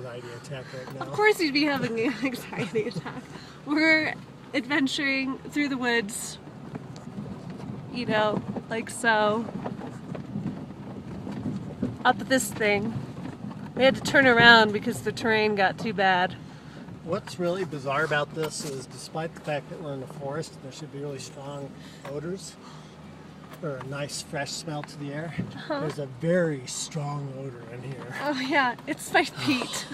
anxiety attack right now. Of course he'd be having an anxiety attack. We're adventuring through the woods, you know, like so. Up this thing. We had to turn around because the terrain got too bad. What's really bizarre about this is, despite the fact that we're in the forest, there should be really strong odors, or a nice fresh smell to the air. There's a very strong odor in here. Oh yeah, it's my feet.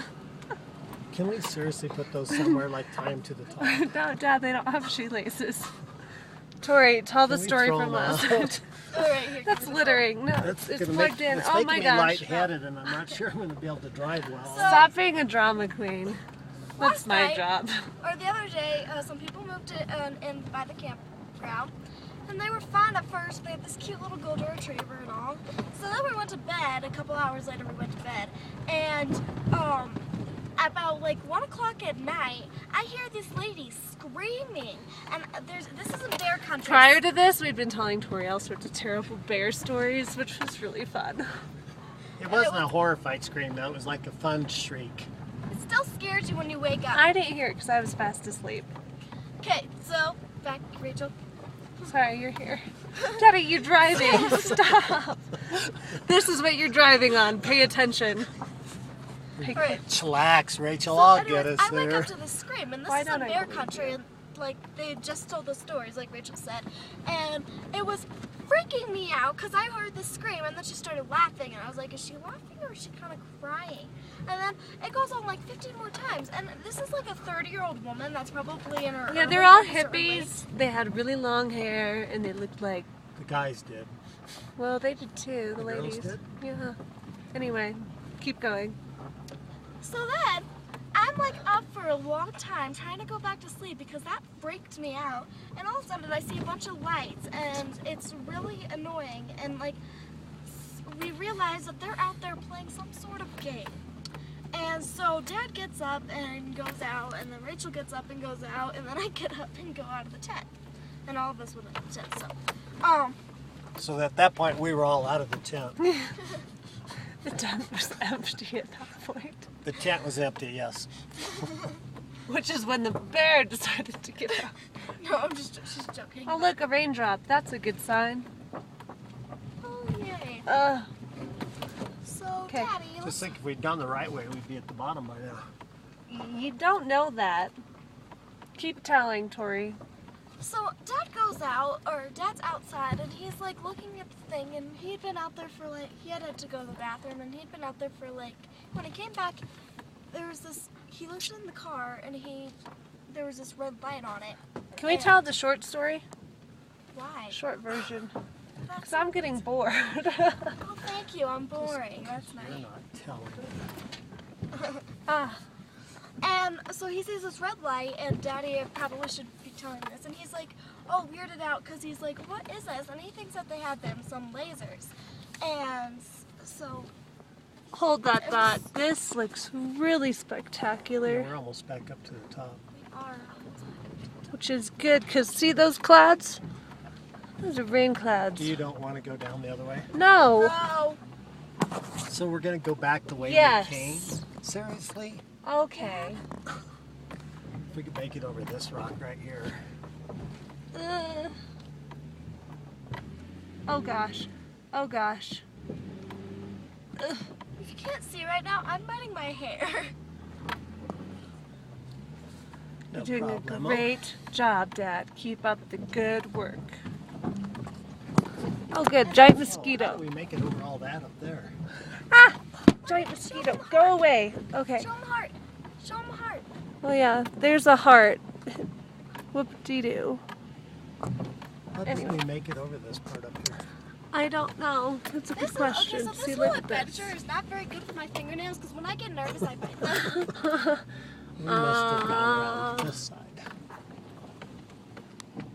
Can we seriously put those somewhere, like tie them to the top? No, Dad, they don't have shoelaces. Tori, tell the Can we story throw from them last out? night. Alright, here. That's littering. No, it's gonna plugged in. It's Oh making my me gosh. lightheaded, and I'm not sure I'm going to be able to drive well. Stop being a drama queen. That's Last my night- job. Or the other day, some people moved in by the campground, and they were fine at first. They had this cute little golden retriever and all. So then we went to bed. A couple hours later, we went to bed, and about like 1 o'clock at night, I hear this lady screaming, and this is in bear country. Prior to this, we'd been telling Tori all sorts of terrible bear stories, which was really fun. It wasn't a horrified scream, though. It was like a fun shriek. It still scares you when you wake up. I didn't hear it because I was fast asleep. Okay, so back, Rachel. Sorry, you're here. Daddy, you're driving. Stop. This is what you're driving on. Pay attention. Alright. Chillax, Rachel. So I'll anyways, get us I wake there. up to this scream, and this Why is in don't I bear believe country, you? and like they just told the stories, like Rachel said, and it was freaking me out because I heard this scream, and then she started laughing, and I was like, is she laughing or is she kind of crying? And then it goes on like 15 more times, and this is like a 30-year-old woman that's probably in her Yeah, early they're all 30s or early. hippies. They had really long hair, and they looked like, The guys did. well, they did too, the The girls ladies. did? Yeah. Anyway, keep going. So then, I'm like up for a long time trying to go back to sleep because that freaked me out. And all of a sudden I see a bunch of lights and it's really annoying. And like, we realize that they're out there playing some sort of game. And so Dad gets up and goes out, and then Rachel gets up and goes out, and then I get up and go out of the tent. And all of us went out of the tent, so. So at that point, we were all out of the tent. The tent was empty at that point. The tent was empty, yes. Which is when the bear decided to get out. No, I'm just, she's joking. Oh look, a raindrop. That's a good sign. Oh, yay. So, Okay. Daddy, Just think if we'd gone the right way, we'd be at the bottom by now. You don't know that. Keep telling, Tori. So Dad goes out, or Dad's outside, and he's like looking at the thing, and he'd been out there for like, he had to go to the bathroom, and he'd been out there for like, when he came back, there was this, he looked in the car, and there was this red light on it. Can we tell the short story? Why? Short version. That's- Because I'm getting bored. Oh, thank you, I'm boring, that's You're nice. not telling. Ah, And so he sees this red light, and Daddy probably should be telling this, and he's like, oh, weirded out, because he's like, what is this? And he thinks that they had them some lasers. And so, hold that thought. This looks really Yeah, spectacular, we're almost back up to the top. we are. which is good because see those clouds? Those are rain clouds. You don't want to go down the other way? No. Oh, So we're going to go back the way Yes. we came? Seriously? Okay. If we could make it over this rock right here. Oh gosh. Oh gosh. if you can't see right now, I'm biting my hair. No You're doing problemo. a great job, Dad. Keep up the good work. Oh good, giant Oh, how mosquito. do we make it over all that up there? Ah! Giant mosquito, go away. Okay. Show him a heart. Show him a heart. Oh yeah, there's a heart. Whoop-de-doo. How did we make it over this part up here? I don't know. That's a good question. Okay, so See, this look whole at this. adventure is not very good for my fingernails because when I get nervous, I bite them. We must have gone around this side.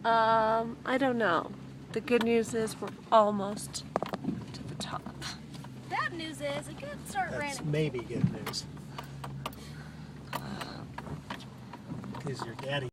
I don't know. The good news is we're almost to the top. Bad news is it could start That's raining. maybe good news. Because your daddy